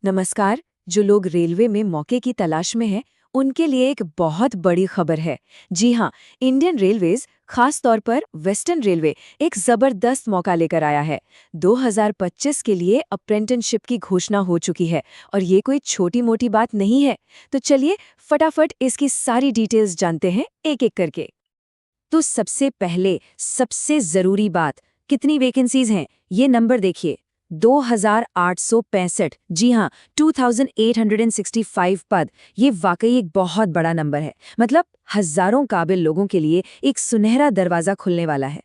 नमस्कार। जो लोग रेलवे में मौके की तलाश में हैं, उनके लिए एक बहुत बड़ी खबर है। जी हाँ, इंडियन रेलवेज, खास तौर पर वेस्टर्न रेलवे, एक जबरदस्त मौका लेकर आया है। 2025 के लिए अप्रेंटिसशिप की घोषणा हो चुकी है और ये कोई छोटी मोटी बात नहीं है। तो चलिए फटाफट इसकी सारी डिटेल्स जानते हैं एक-एक करके। तो सबसे पहले सबसे जरूरी बात, कितनी वैकेंसीज हैं ये नंबर देखिए। 2865। जी हाँ, 2865 पद। ये वाकई एक बहुत बड़ा नंबर है। मतलब हजारों काबिल लोगों के लिए एक सुनहरा दरवाजा खुलने वाला है।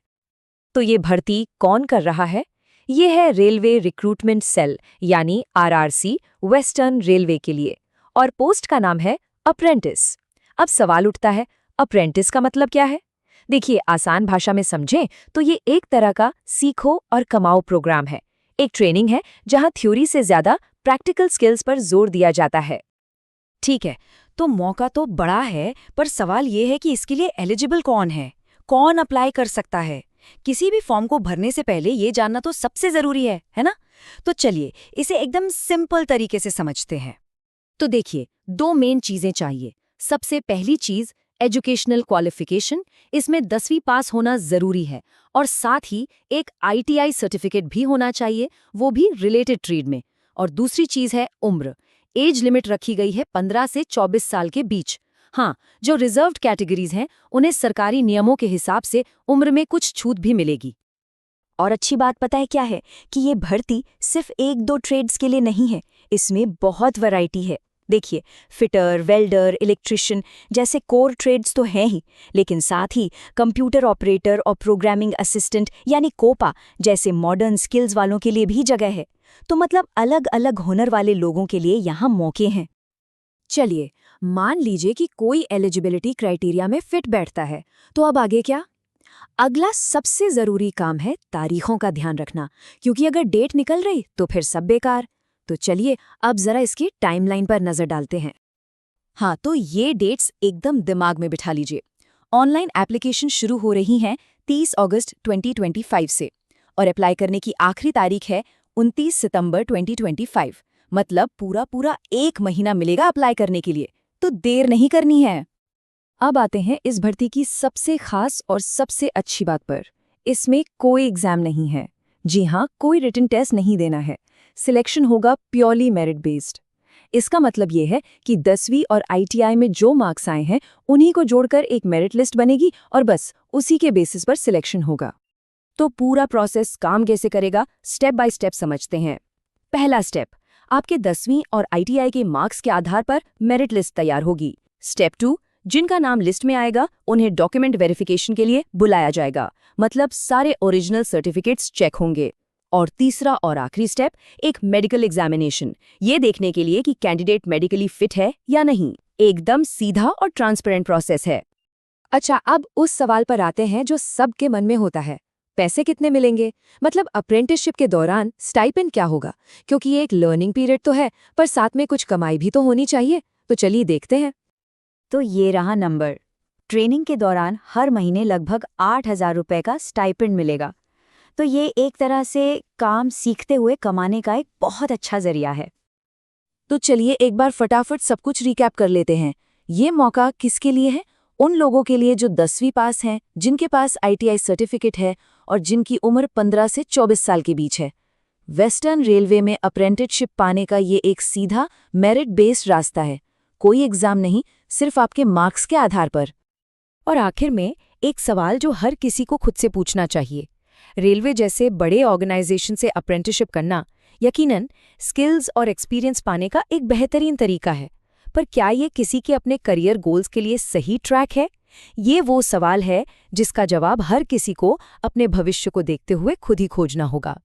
तो ये भर्ती कौन कर रहा है? ये है रेलवे रिक्रूटमेंट सेल यानी आरआरसी, वेस्टर्न रेलवे के लिए। और पोस्ट का नाम है अप्रेंटिस। अब सवाल उठता है, अप्रेंटिस का मतलब क्या है? देखिए, आसान भाषा में समझें तो ये एक तरह का सीखो और कमाओ प्रोग्राम है। एक ट्रेनिंग है जहां थ्योरी से ज्यादा प्रैक्टिकल स्किल्स पर जोर दिया जाता है। ठीक है, तो मौका तो बड़ा है, पर सवाल ये है कि इसके लिए एलिजिबल कौन है, कौन अप्लाई कर सकता है। किसी भी फॉर्म को भरने से पहले ये जानना तो सबसे जरूरी है ना? तो चलिए इसे एकदम सिंपल तरीके से समझते हैं। तो देखिए, दो मेन चीजें चाहिए। सबसे पहली चीज एजुकेशनल क्वालिफिकेशन। इसमें 10वीं पास होना जरूरी है और साथ ही एक आईटीआई सर्टिफिकेट भी होना चाहिए, वो भी रिलेटेड ट्रेड में। और दूसरी चीज है उम्र। एज लिमिट रखी गई है 15 से 24 साल के बीच। हाँ, जो रिजर्व्ड कैटेगरीज हैं उन्हें सरकारी नियमों के हिसाब से उम्र में कुछ छूट भी मिलेगी। और अच्छी बात पता है क्या है कि ये भर्ती सिर्फ एक दो ट्रेड्स के लिए नहीं है, इसमें बहुत वैरायटी है। देखिए, फिटर, वेल्डर, इलेक्ट्रिशियन जैसे कोर ट्रेड्स तो हैं ही, लेकिन साथ ही कंप्यूटर ऑपरेटर और प्रोग्रामिंग असिस्टेंट यानी कोपा जैसे मॉडर्न स्किल्स वालों के लिए भी जगह है। तो मतलब अलग अलग हुनर वाले लोगों के लिए यहाँ मौके हैं। चलिए, मान लीजिए कि कोई एलिजिबिलिटी क्राइटेरिया में फिट बैठता है, तो अब आगे क्या? अगला सबसे जरूरी काम है तारीखों का ध्यान रखना, क्योंकि अगर डेट निकल रही तो फिर सब बेकार। तो चलिए अब जरा इसकी टाइमलाइन पर नजर डालते हैं। हाँ, तो ये डेट्स एकदम दिमाग में बिठा लीजिए। ऑनलाइन एप्लीकेशन शुरू हो रही हैं 30 अगस्त 2025 से और अप्लाई करने की आखिरी तारीख है 29 सितंबर 2025। मतलब पूरा एक महीना मिलेगा अप्लाई करने के लिए, तो देर नहीं करनी है। अब आते हैं इस भर्ती की सबसे खास और सबसे अच्छी बात पर। इसमें कोई एग्जाम नहीं है। जी हाँ, कोई रिटन टेस्ट नहीं देना है। सिलेक्शन होगा प्योरली मेरिट बेस्ड। इसका मतलब ये है कि 10वीं और आईटीआई में जो मार्क्स आए हैं उन्हीं को जोड़कर एक मेरिट लिस्ट बनेगी और बस उसी के बेसिस पर सिलेक्शन होगा। तो पूरा प्रोसेस काम कैसे करेगा, स्टेप बाय स्टेप समझते हैं। पहला स्टेप, आपके 10वीं और आईटीआई के मार्क्स के आधार पर मेरिट लिस्ट तैयार होगी। स्टेप 2, जिनका नाम लिस्ट में आएगा उन्हें डॉक्यूमेंट वेरिफिकेशन के लिए बुलाया जाएगा। मतलब सारे ओरिजिनल सर्टिफिकेट्स चेक होंगे। और तीसरा और आखिरी स्टेप, एक मेडिकल एग्जामिनेशन, ये देखने के लिए कि कैंडिडेट मेडिकली फिट है या नहीं। एकदम सीधा और ट्रांसपेरेंट प्रोसेस है। अच्छा, अब उस सवाल पर आते हैं जो सबके मन में होता है, पैसे कितने मिलेंगे? मतलब अप्रेंटिसशिप के दौरान स्टाइपेंड क्या होगा? क्योंकि ये एक लर्निंग पीरियड तो है, पर साथ में कुछ कमाई भी तो होनी चाहिए। तो चलिए देखते हैं। तो ये रहा नंबर। ट्रेनिंग के दौरान हर महीने लगभग 8,000 रुपये का स्टाइपेंड मिलेगा। तो ये एक तरह से काम सीखते हुए कमाने का एक बहुत अच्छा जरिया है। तो चलिए एक बार फटाफट सब कुछ रिकैप कर लेते हैं। ये मौका किसके लिए है? उन लोगों के लिए जो 10वीं पास हैं, जिनके पास आईटीआई सर्टिफिकेट है और जिनकी उम्र 15 से 24 साल के बीच है। वेस्टर्न रेलवे में अप्रेंटिसशिप पाने का ये एक सीधा मेरिट बेस्ड रास्ता है। कोई एग्जाम नहीं, सिर्फ आपके मार्क्स के आधार पर। और आखिर में एक सवाल जो हर किसी को खुद से पूछना चाहिए। रेलवे जैसे बड़े ऑर्गेनाइजेशन से अप्रेंटिसशिप करना यकीनन स्किल्स और एक्सपीरियंस पाने का एक बेहतरीन तरीका है, पर क्या ये किसी के अपने करियर गोल्स के लिए सही ट्रैक है? ये वो सवाल है जिसका जवाब हर किसी को अपने भविष्य को देखते हुए खुद ही खोजना होगा।